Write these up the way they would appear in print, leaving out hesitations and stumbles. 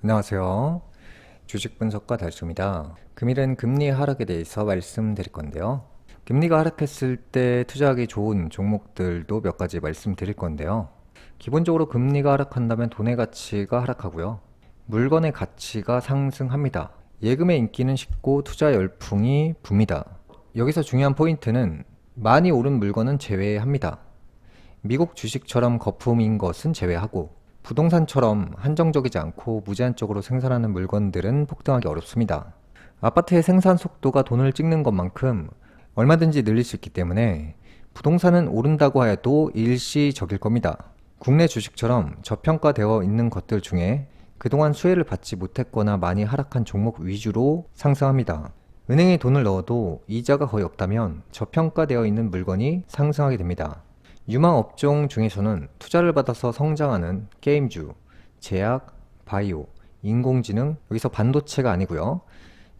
안녕하세요. 주식 분석가 달수입니다. 금일은 금리 하락에 대해서 말씀드릴 건데요. 금리가 하락했을 때 투자하기 좋은 종목들도 몇 가지 말씀드릴 건데요. 기본적으로 금리가 하락한다면 돈의 가치가 하락하고요. 물건의 가치가 상승합니다. 예금의 인기는 식고 투자 열풍이 붑니다. 여기서 중요한 포인트는 많이 오른 물건은 제외합니다. 미국 주식처럼 거품인 것은 제외하고 부동산처럼 한정적이지 않고 무제한적으로 생산하는 물건들은 폭등하기 어렵습니다. 아파트의 생산 속도가 돈을 찍는 것만큼 얼마든지 늘릴 수 있기 때문에 부동산은 오른다고 해도 일시적일 겁니다. 국내 주식처럼 저평가되어 있는 것들 중에 그동안 수혜를 받지 못했거나 많이 하락한 종목 위주로 상승합니다. 은행에 돈을 넣어도 이자가 거의 없다면 저평가되어 있는 물건이 상승하게 됩니다. 유망 업종 중에서는 투자를 받아서 성장하는 게임주, 제약, 바이오, 인공지능, 여기서 반도체가 아니고요.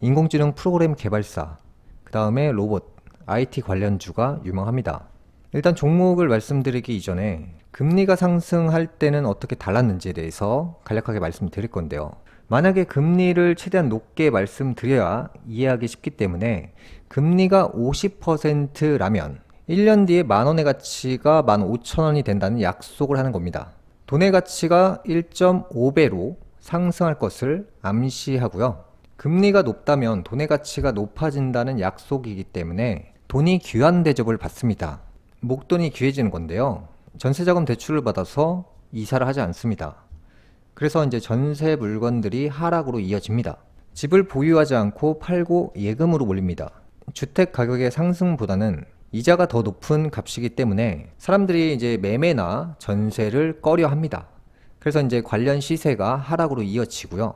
인공지능 프로그램 개발사, 그 다음에 로봇, IT 관련주가 유망합니다. 일단 종목을 말씀드리기 이전에 금리가 상승할 때는 어떻게 달랐는지에 대해서 간략하게 말씀드릴 건데요. 만약에 금리를 최대한 높게 말씀드려야 이해하기 쉽기 때문에 금리가 50%라면 1년 뒤에 만원의 가치가 15,000원이 된다는 약속을 하는 겁니다. 돈의 가치가 1.5배로 상승할 것을 암시하고요. 금리가 높다면 돈의 가치가 높아진다는 약속이기 때문에 돈이 귀한 대접을 받습니다. 목돈이 귀해지는 건데요. 전세자금 대출을 받아서 이사를 하지 않습니다. 그래서 이제 전세 물건들이 하락으로 이어집니다. 집을 보유하지 않고 팔고 예금으로 몰립니다. 주택 가격의 상승보다는 이자가 더 높은 값이기 때문에 사람들이 이제 매매나 전세를 꺼려 합니다. 그래서 이제 관련 시세가 하락으로 이어지고요.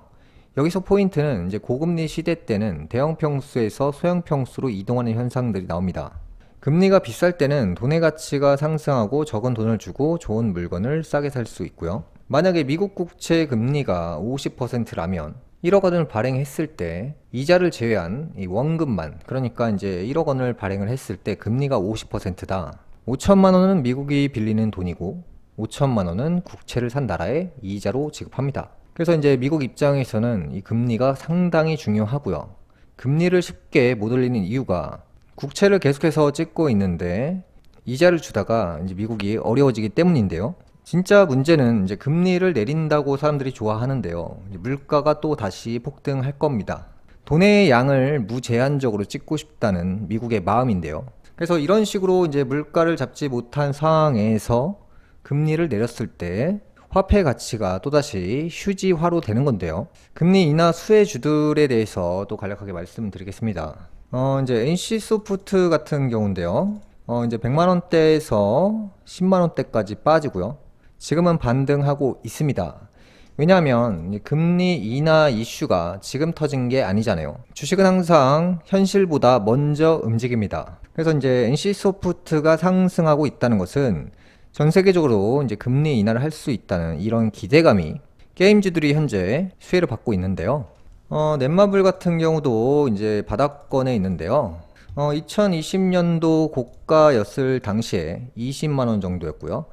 여기서 포인트는 이제 고금리 시대 때는 대형 평수에서 소형 평수로 이동하는 현상들이 나옵니다. 금리가 비쌀 때는 돈의 가치가 상승하고 적은 돈을 주고 좋은 물건을 싸게 살 수 있고요. 만약에 미국 국채 금리가 50%라면 1억 원을 발행했을 때 이자를 제외한 이 원금만, 그러니까 이제 1억 원을 발행을 했을 때 금리가 50%다. 5천만 원은 미국이 빌리는 돈이고 5천만 원은 국채를 산 나라에 이자로 지급합니다. 그래서 이제 미국 입장에서는 이 금리가 상당히 중요하고요. 금리를 쉽게 못 올리는 이유가 국채를 계속해서 찍고 있는데 이자를 주다가 이제 미국이 어려워지기 때문인데요. 진짜 문제는 이제 금리를 내린다고 사람들이 좋아하는데요. 물가가 또 다시 폭등할 겁니다. 돈의 양을 무제한적으로 찍고 싶다는 미국의 마음인데요. 그래서 이런 식으로 이제 물가를 잡지 못한 상황에서 금리를 내렸을 때 화폐 가치가 또다시 휴지화로 되는 건데요. 금리 인하 수혜주들에 대해서 또 간략하게 말씀드리겠습니다. 이제 NC소프트 같은 경우인데요. 이제 100만원대에서 10만원대까지 빠지고요. 지금은 반등하고 있습니다. 왜냐하면 금리 인하 이슈가 지금 터진 게 아니잖아요. 주식은 항상 현실보다 먼저 움직입니다. 그래서 이제 NC소프트가 상승하고 있다는 것은 전 세계적으로 이제 금리 인하를 할 수 있다는 이런 기대감이 게임주들이 현재 수혜를 받고 있는데요. 넷마블 같은 경우도 이제 바닥권에 있는데요. 2020년도 고가였을 당시에 20만원 정도였고요.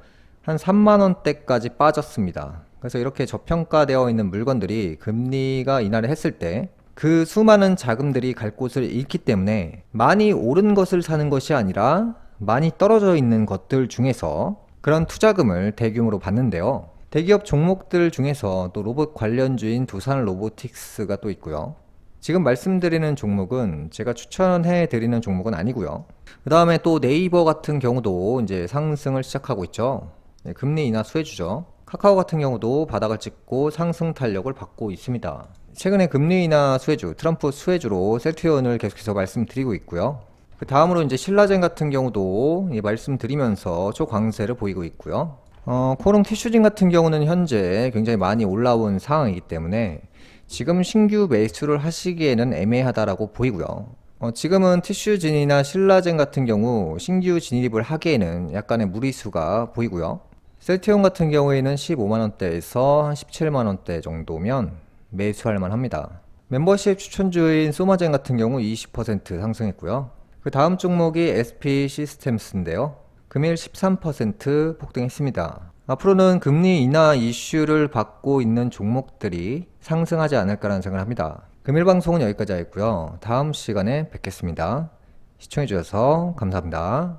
한 3만원대까지 빠졌습니다. 그래서 이렇게 저평가되어 있는 물건들이 금리가 인하를 했을 때 그 수많은 자금들이 갈 곳을 잃기 때문에 많이 오른 것을 사는 것이 아니라 많이 떨어져 있는 것들 중에서 그런 투자금을 대규모로 받는데요. 대기업 종목들 중에서 또 로봇 관련주인 두산 로보틱스가 또 있고요. 지금 말씀드리는 종목은 제가 추천해 드리는 종목은 아니고요. 그 다음에 또 네이버 같은 경우도 이제 상승을 시작하고 있죠. 금리 인하 수혜주죠. 카카오 같은 경우도 바닥을 찍고 상승 탄력을 받고 있습니다. 최근에 금리 인하 수혜주, 트럼프 수혜주로 셀트리온을 계속해서 말씀드리고 있고요. 그 다음으로 이제 신라젠 같은 경우도 말씀드리면서 초강세를 보이고 있고요. 코롱 티슈진 같은 경우는 현재 굉장히 많이 올라온 상황이기 때문에 지금 신규 매수를 하시기에는 애매하다라고 보이고요. 지금은 티슈진이나 신라젠 같은 경우 신규 진입을 하기에는 약간의 무리수가 보이고요. 셀트리온 같은 경우에는 15만원대에서 한 17만원대 정도면 매수할 만합니다. 멤버십 추천주인 소마젠 같은 경우 20% 상승했고요. 그 다음 종목이 SP 시스템스인데요. 금일 13% 폭등했습니다. 앞으로는 금리 인하 이슈를 받고 있는 종목들이 상승하지 않을까라는 생각을 합니다. 금일 방송은 여기까지 하겠고요. 다음 시간에 뵙겠습니다. 시청해주셔서 감사합니다.